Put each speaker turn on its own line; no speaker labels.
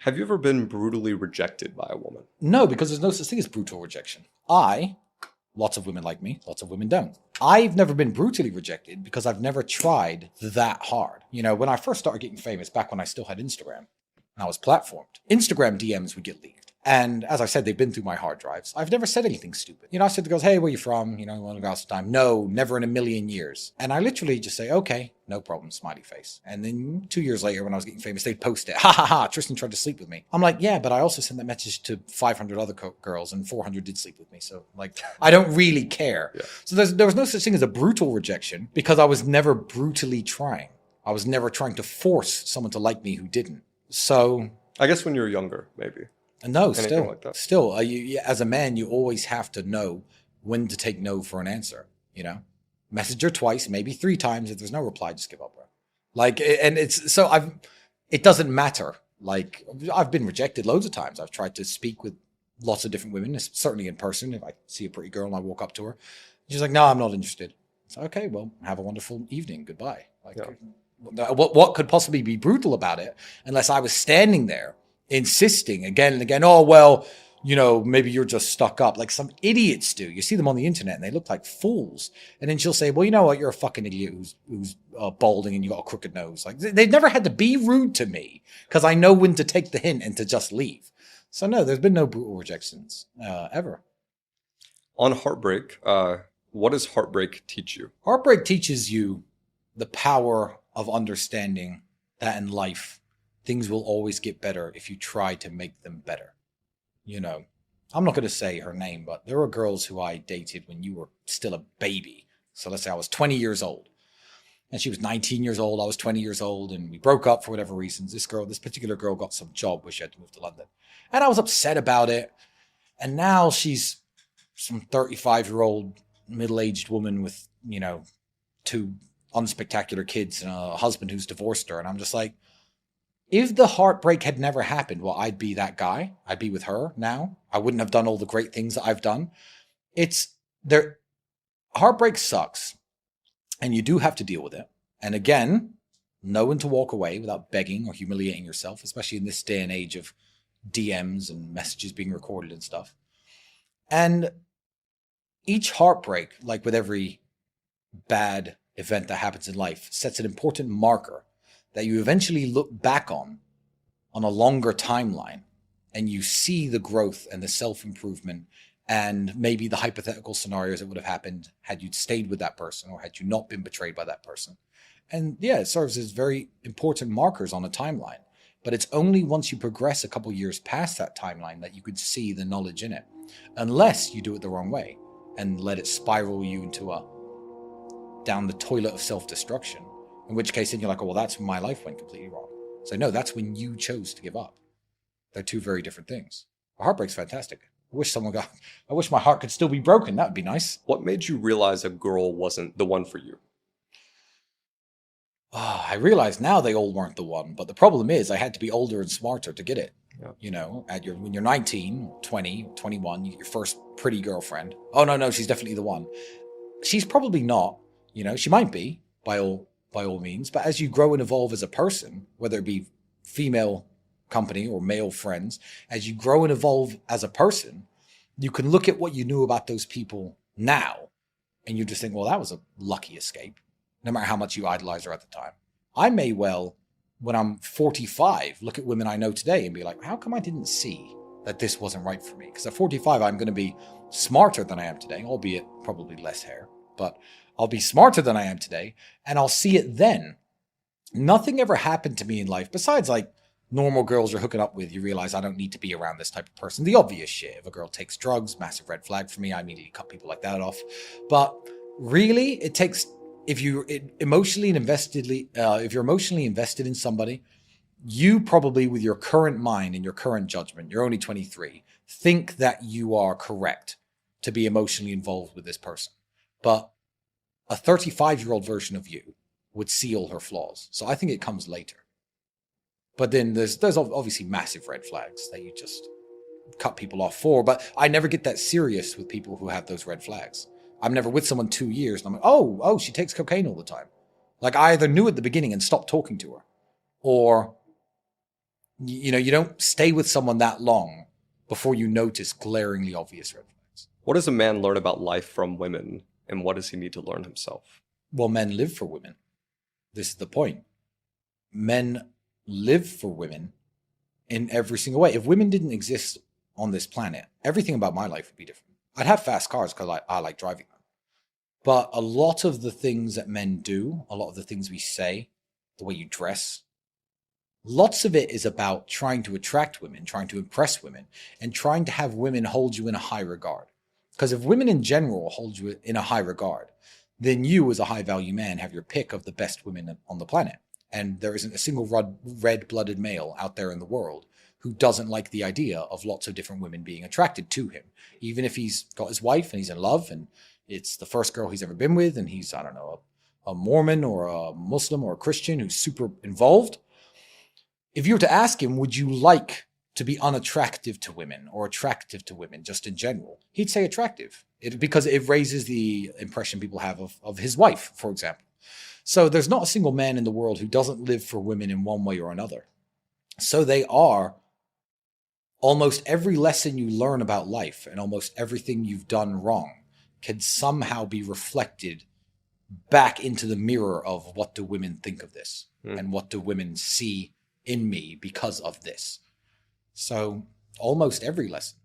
Have you ever been brutally rejected by a woman?
No, because there's no such thing as brutal rejection. Lots of women like me, lots of women don't. I've never been brutally rejected because I've never tried that hard. You know, when I first started getting famous, back when I still had Instagram and I was platformed, Instagram DMs would get leaked. And as I said, they've been through my hard drives. I've never said anything stupid. You know, I said to girls, hey, where you from? You know, you want to go out sometime? No, never in a million years. And I literally just say, okay, no problem, smiley face. And then 2 years later, when I was getting famous, they'd post it. Ha ha ha, Tristan tried to sleep with me. I'm like, yeah, but I also sent that message to 500 other girls and 400 did sleep with me. So like, I don't really care. Yeah. So there was no such thing as a brutal rejection because I was never brutally trying. I was never trying to force someone to like me who didn't. So
I guess when you were younger, maybe.
No, still, as a man, you always have to know when to take no for an answer. You know, message her twice, maybe 3 times. If there's no reply, just give up, bro. Like, and it's so it doesn't matter. Like, I've been rejected loads of times. I've tried to speak with lots of different women, certainly in person. If I see a pretty girl and I walk up to her, she's like, "No, I'm not interested." It's okay. Well, have a wonderful evening. Goodbye. Like, what could possibly be brutal about it, unless I was standing there insisting again and again, oh, well, you know, maybe you're just stuck up like some idiots do. You see them on the internet and they look like fools. And then she'll say, well, you know what? You're a fucking idiot who's balding and you got a crooked nose. Like they've never had to be rude to me because I know when to take the hint and to just leave. So no, there's been no brutal rejections ever.
On Heartbreak, what does Heartbreak teach you?
Heartbreak teaches you the power of understanding that in life, things will always get better if you try to make them better. You know, I'm not going to say her name, but there were girls who I dated when you were still a baby. So let's say I was 20 years old and she was 19 years old. I was 20 years old and we broke up for whatever reasons. This particular girl got some job where she had to move to London. And I was upset about it. And now she's some 35-year-old middle-aged woman with, you know, 2 unspectacular kids and a husband who's divorced her. And I'm just like, if the heartbreak had never happened, well, I'd be that guy. I'd be with her now. I wouldn't have done all the great things that I've done. Heartbreak sucks, and you do have to deal with it. And again, know when to walk away without begging or humiliating yourself, especially in this day and age of DMs and messages being recorded and stuff. And each heartbreak, like with every bad event that happens in life, sets an important marker that you eventually look back on a longer timeline and you see the growth and the self-improvement and maybe the hypothetical scenarios that would have happened had you stayed with that person or had you not been betrayed by that person. And yeah, it serves as very important markers on a timeline. But it's only once you progress a couple years past that timeline that you could see the knowledge in it, unless you do it the wrong way and let it spiral you into down the toilet of self-destruction. In which case, then you're like, oh, well, that's when my life went completely wrong. So no, that's when you chose to give up. They're 2 very different things. Heartbreak's fantastic. I wish my heart could still be broken. That would be nice.
What made you realize a girl wasn't the one for you?
I realize now they all weren't the one, but the problem is I had to be older and smarter to get it. Yeah. You know, when you're 19, 20, 21, you get your first pretty girlfriend. Oh, no, she's definitely the one. She's probably not, you know, she might be by all means, but as you grow and evolve as a person, whether it be female company or male friends, as you grow and evolve as a person, you can look at what you knew about those people now, and you just think, well, that was a lucky escape, no matter how much you idolize her at the time. I may well, when I'm 45, look at women I know today and be like, how come I didn't see that this wasn't right for me? Because at 45, I'm going to be smarter than I am today, albeit probably less hair, but I'll be smarter than I am today, and I'll see it then. Nothing ever happened to me in life, besides like normal girls you're hooking up with, you realize I don't need to be around this type of person. The obvious shit. If a girl takes drugs, massive red flag for me, I immediately cut people like that off. But really, it takes, if you're emotionally invested in somebody, you probably, with your current mind and your current judgment, you're only 23, think that you are correct to be emotionally involved with this person. But a 35-year-old version of you would see all her flaws. So I think it comes later. But then there's obviously massive red flags that you just cut people off for. But I never get that serious with people who have those red flags. I'm never with someone 2 years and I'm like, oh, she takes cocaine all the time. Like I either knew at the beginning and stopped talking to her, or You don't stay with someone that long before you notice glaringly obvious red flags.
What does a man learn about life from women, and what does he need to learn himself?
Well, men live for women. This is the point. Men live for women in every single way. If women didn't exist on this planet, everything about my life would be different. I'd have fast cars because I like driving them. But a lot of the things that men do, a lot of the things we say, the way you dress, lots of it is about trying to attract women, trying to impress women, and trying to have women hold you in a high regard. Because if women in general hold you in a high regard, then you, as a high value man, have your pick of the best women on the planet. And there isn't a single red-blooded male out there in the world who doesn't like the idea of lots of different women being attracted to him. Even if he's got his wife and he's in love and it's the first girl he's ever been with and he's, I don't know, a Mormon or a Muslim or a Christian who's super involved. If you were to ask him, would you like to be unattractive to women or attractive to women just in general? He'd say attractive because it raises the impression people have of his wife, for example. So there's not a single man in the world who doesn't live for women in one way or another. So they are almost every lesson you learn about life and almost everything you've done wrong can somehow be reflected back into the mirror of what do women think of this and what do women see in me because of this. So almost every lesson.